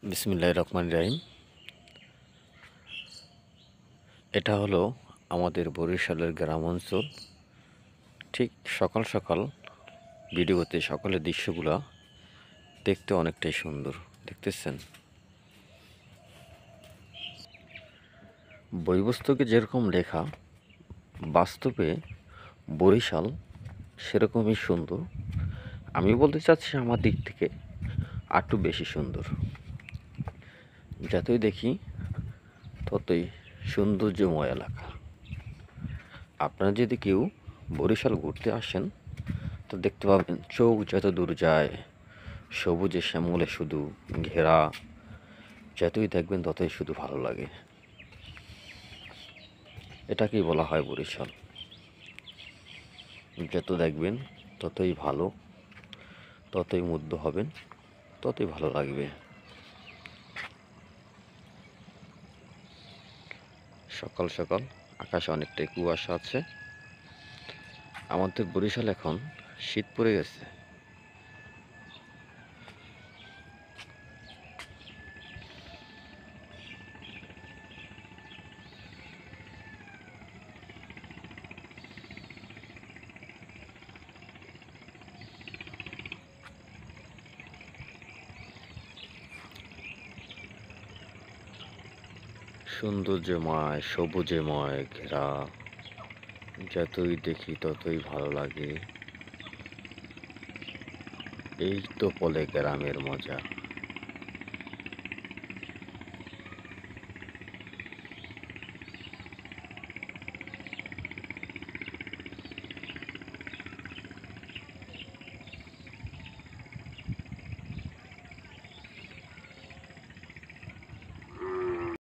বিসমিল্লাহির রহমানির রহিম। এটা হলো আমাদের বরিশালের গ্রাম অঞ্চল। ঠিক সকাল সকাল ভিডিওতে সকালের দৃশ্যগুলা দেখতে অনেকটাই সুন্দর দেখতেছেন। বই পুস্তকে যেরকম লেখা, বাস্তবে বরিশাল সেরকমই সুন্দর। আমি বলতে চাচ্ছি আমার দিক থেকে আরটু বেশি সুন্দর। যতই দেখি ততই সৌন্দর্যময় এলাকা। আপনারা যদি কেউ বরিশাল ঘুরতে আসেন তো দেখতে পাবেন চোখ যত দূর যায় সবুজে শ্যামলে শুধু ঘেরা। যতই দেখবেন ততই শুধু ভালো লাগে। এটাকেই বলা হয় বরিশাল। যত দেখবেন ততই ভালো, ততই মুগ্ধ হবেন, ততই ভালো লাগবে। সকাল সকাল আকাশে অনেকটাই কুয়াশা আছে। আমাদের বরিশাল এখন শীত পড়ে গেছে। সৌন্দর্যময় সবুজেময় ঘেরা। যতই দেখি ততই ভালো লাগে। এই তো বলে গ্রামের মজা।